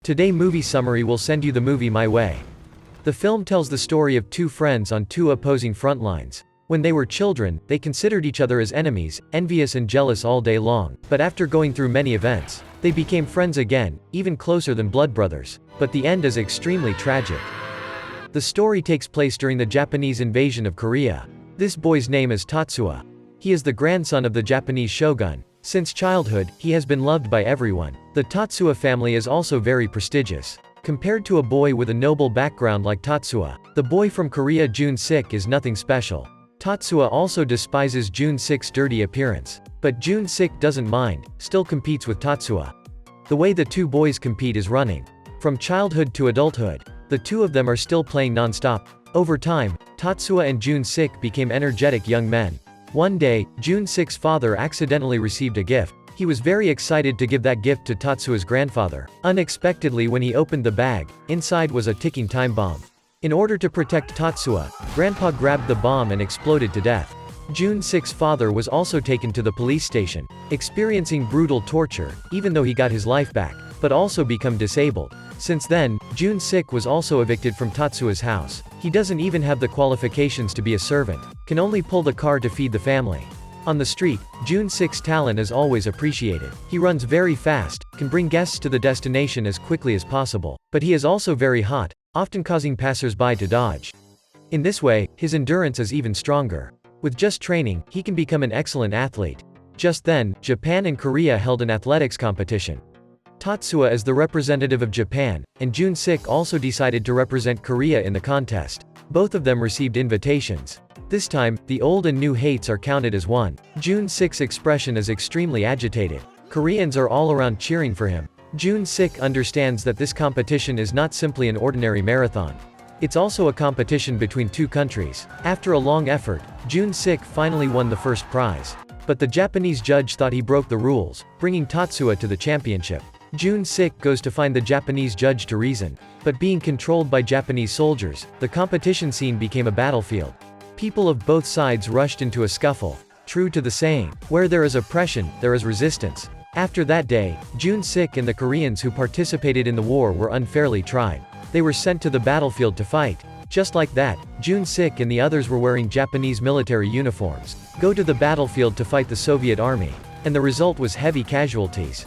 Today movie summary will send you the movie my way. The film tells the story of two friends on two opposing front lines. When they were children, they considered each other as enemies, envious and jealous all day long. But after going through many events, they became friends again, even closer than blood brothers. But the end is extremely tragic. The story takes place during the Japanese invasion of Korea. This boy's name is Tatsuya. He is the grandson of the Japanese shogun. Since childhood, he has been loved by everyone. The Tatsuya family is also very prestigious. Compared to a boy with a noble background like Tatsuya, the boy from Korea Jun-sik is nothing special. Tatsuya also despises Jun-sik's dirty appearance. But Jun-sik doesn't mind, still competes with Tatsuya. The way the two boys compete is running. From childhood to adulthood, the two of them are still playing non-stop. Over time, Tatsuya and Jun-sik became energetic young men. One day, Jun-sik's father accidentally received a gift. He was very excited to give that gift to Tatsuya's grandfather. Unexpectedly, when he opened the bag, inside was a ticking time bomb. In order to protect Tatsuya, Grandpa grabbed the bomb and exploded to death. Jun-sik's father was also taken to the police station, experiencing brutal torture, even though he got his life back, but also become disabled. Since then, Jun-sik was also evicted from Tatsuya's house. He doesn't even have the qualifications to be a servant, can only pull the car to feed the family. On the street, Jun-sik's talent is always appreciated. He runs very fast, can bring guests to the destination as quickly as possible. But he is also very hot, often causing passers-by to dodge. In this way, his endurance is even stronger. With just training, he can become an excellent athlete. Just then, Japan and Korea held an athletics competition. Tatsuya is the representative of Japan, and Jun-sik also decided to represent Korea in the contest. Both of them received invitations. This time, the old and new hates are counted as one. Jun-sik's expression is extremely agitated. Koreans are all around cheering for him. Jun-sik understands that this competition is not simply an ordinary marathon. It's also a competition between two countries. After a long effort, Jun-sik finally won the first prize. But the Japanese judge thought he broke the rules, bringing Tatsuya to the championship. Jun-sik goes to find the Japanese judge to reason. But being controlled by Japanese soldiers, the competition scene became a battlefield. People of both sides rushed into a scuffle. True to the saying, where there is oppression, there is resistance. After that day, Jun-sik and the Koreans who participated in the war were unfairly tried. They were sent to the battlefield to fight. Just like that, Jun-sik and the others were wearing Japanese military uniforms. Go to the battlefield to fight the Soviet army. And the result was heavy casualties.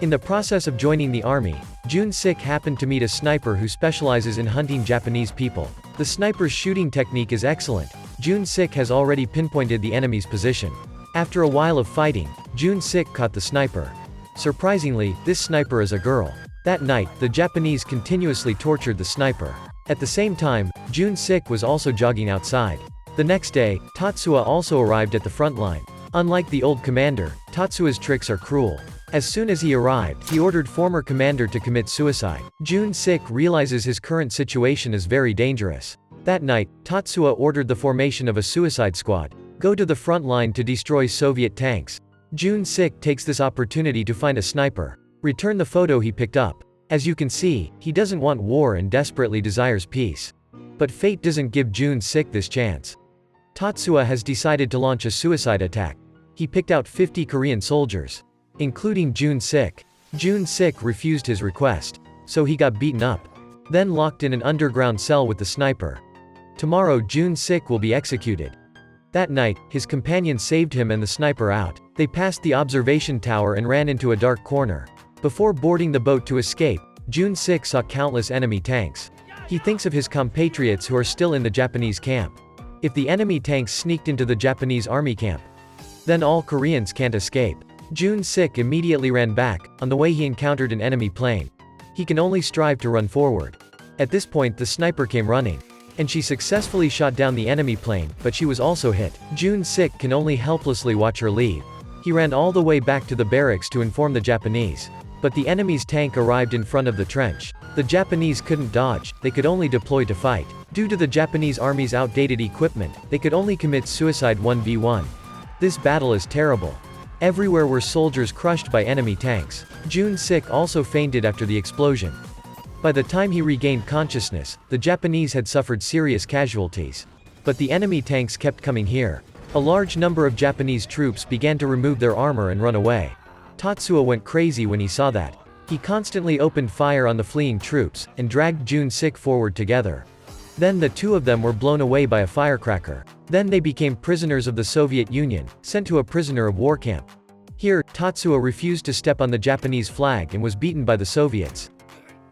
In the process of joining the army, Jun-sik happened to meet a sniper who specializes in hunting Japanese people. The sniper's shooting technique is excellent. Jun-sik has already pinpointed the enemy's position. After a while of fighting, Jun-sik caught the sniper. Surprisingly, this sniper is a girl. That night, the Japanese continuously tortured the sniper. At the same time, Jun-sik was also jogging outside. The next day, Tatsuya also arrived at the front line. Unlike the old commander, Tatsuya's tricks are cruel. As soon as he arrived, he ordered former commander to commit suicide. Jun-sik realizes his current situation is very dangerous. That night, Tatsuya ordered the formation of a suicide squad. Go to the front line to destroy Soviet tanks. Jun-sik takes this opportunity to find a sniper. Return the photo he picked up. As you can see, he doesn't want war and desperately desires peace. But fate doesn't give Jun-sik this chance. Tatsuya has decided to launch a suicide attack. He picked out 50 Korean soldiers, including Jun-sik. Jun-sik refused his request, so he got beaten up, then locked in an underground cell with the sniper. Tomorrow Jun-sik will be executed. That night, his companion saved him and the sniper out. They passed the observation tower and ran into a dark corner. Before boarding the boat to escape, Jun-sik saw countless enemy tanks. He thinks of his compatriots who are still in the Japanese camp. If the enemy tanks sneaked into the Japanese army camp, then all Koreans can't escape. Jun-sik immediately ran back. On the way he encountered an enemy plane. He can only strive to run forward. At this point the sniper came running, and she successfully shot down the enemy plane, but she was also hit. Jun-sik can only helplessly watch her leave. He ran all the way back to the barracks to inform the Japanese. But the enemy's tank arrived in front of the trench. The Japanese couldn't dodge, they could only deploy to fight. Due to the Japanese army's outdated equipment, they could only commit suicide 1v1. This battle is terrible. Everywhere were soldiers crushed by enemy tanks. Jun-sik also fainted after the explosion. By the time he regained consciousness, the Japanese had suffered serious casualties. But the enemy tanks kept coming here. A large number of Japanese troops began to remove their armor and run away. Tatsuya went crazy when he saw that. He constantly opened fire on the fleeing troops, and dragged Jun-sik forward together. Then the two of them were blown away by a firecracker. Then they became prisoners of the Soviet Union, sent to a prisoner of war camp. Here, Tatsuo refused to step on the Japanese flag and was beaten by the Soviets.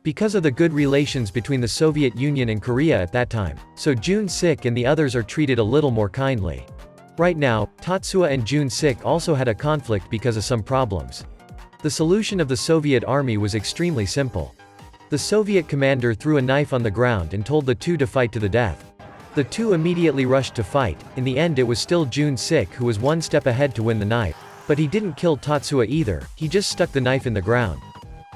Because of the good relations between the Soviet Union and Korea at that time, so Jun-sik and the others are treated a little more kindly. Right now, Tatsuo and Jun-sik also had a conflict because of some problems. The solution of the Soviet army was extremely simple. The Soviet commander threw a knife on the ground and told the two to fight to the death. The two immediately rushed to fight. In the end, it was still Jun-sik who was one step ahead to win the knife. But he didn't kill Tatsuo either, he just stuck the knife in the ground.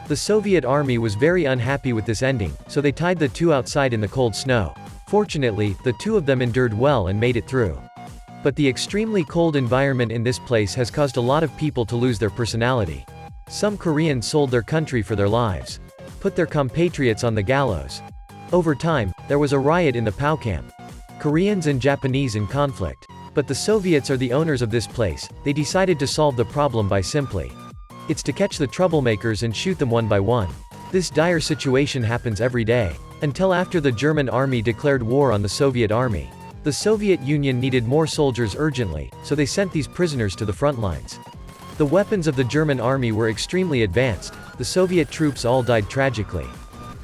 The Soviet army was very unhappy with this ending, so they tied the two outside in the cold snow. Fortunately, the two of them endured well and made it through. But the extremely cold environment in this place has caused a lot of people to lose their personality. Some Koreans sold their country for their lives. Put their compatriots on the gallows. Over time, there was a riot in the POW camp. Koreans and Japanese in conflict. But the Soviets are the owners of this place. They decided to solve the problem by simply. It's to catch the troublemakers and shoot them one by one. This dire situation happens every day. Until after the German army declared war on the Soviet army. The Soviet Union needed more soldiers urgently, so they sent these prisoners to the front lines. The weapons of the German army were extremely advanced. The Soviet troops all died tragically.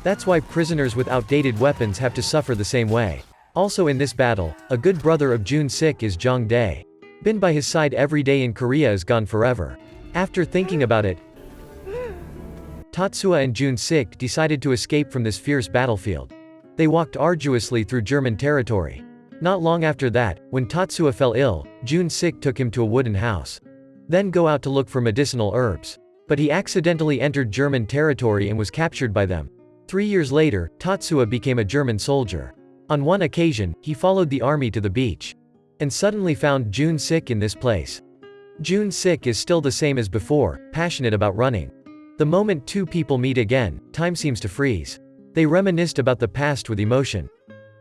That's why prisoners with outdated weapons have to suffer the same way. Also in this battle, a good brother of Jun-sik is Jong-dae. Been by his side every day in Korea is gone forever. After thinking about it, Tatsuo and Jun-sik decided to escape from this fierce battlefield. They walked arduously through German territory. Not long after that, when Tatsuo fell ill, Jun-sik took him to a wooden house. Then go out to look for medicinal herbs. But he accidentally entered German territory and was captured by them. 3 years later, Tatsuo became a German soldier. On one occasion, he followed the army to the beach. And suddenly found Jun-sik in this place. Jun-sik is still the same as before, passionate about running. The moment two people meet again, time seems to freeze. They reminisced about the past with emotion.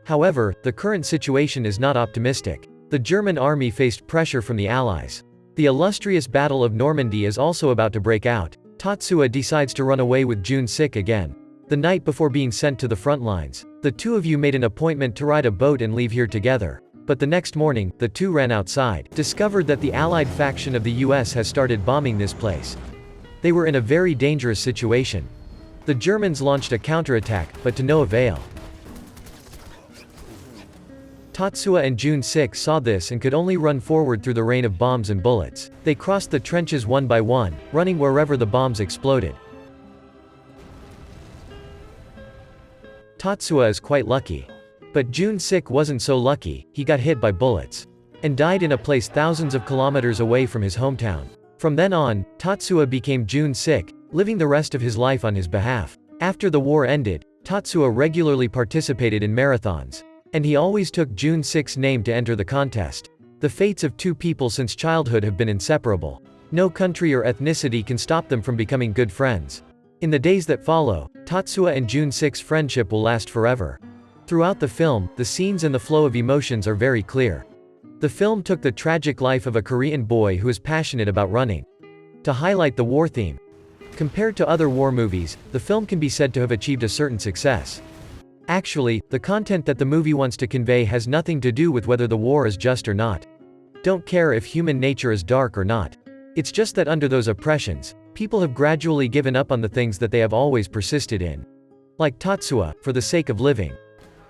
However, the current situation is not optimistic. The German army faced pressure from the Allies. The illustrious Battle of Normandy is also about to break out. Tatsuo decides to run away with Jun-sik again. The night before being sent to the front lines, the two of you made an appointment to ride a boat and leave here together. But the next morning, the two ran outside, discovered that the Allied faction of the US has started bombing this place. They were in a very dangerous situation. The Germans launched a counterattack, but to no avail. Tatsuo and Jun-sik saw this and could only run forward through the rain of bombs and bullets. They crossed the trenches one by one, running wherever the bombs exploded. Tatsuo is quite lucky. But Jun-sik wasn't so lucky. He got hit by bullets. And died in a place thousands of kilometers away from his hometown. From then on, Tatsuo became Jun-sik, living the rest of his life on his behalf. After the war ended, Tatsuo regularly participated in marathons. And he always took Jun-sik's name to enter the contest. The fates of two people since childhood have been inseparable. No country or ethnicity can stop them from becoming good friends. In the days that follow, Tatsuo and Jun-sik's friendship will last forever. Throughout the film, the scenes and the flow of emotions are very clear. The film took the tragic life of a Korean boy who is passionate about running. To highlight the war theme. Compared to other war movies, the film can be said to have achieved a certain success. Actually, the content that the movie wants to convey has nothing to do with whether the war is just or not. Don't care if human nature is dark or not. It's just that under those oppressions, people have gradually given up on the things that they have always persisted in. Like Tatsuo, for the sake of living.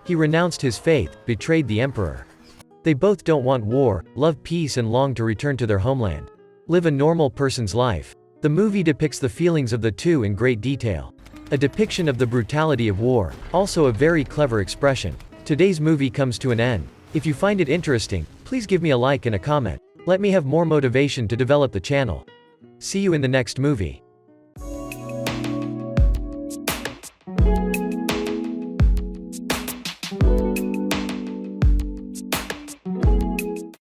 He renounced his faith, betrayed the emperor. They both don't want war, love peace and long to return to their homeland. Live a normal person's life. The movie depicts the feelings of the two in great detail. A depiction of the brutality of war, also a very clever expression. Today's movie comes to an end. If you find it interesting, please give me a like and a comment. Let me have more motivation to develop the channel. See you in the next movie.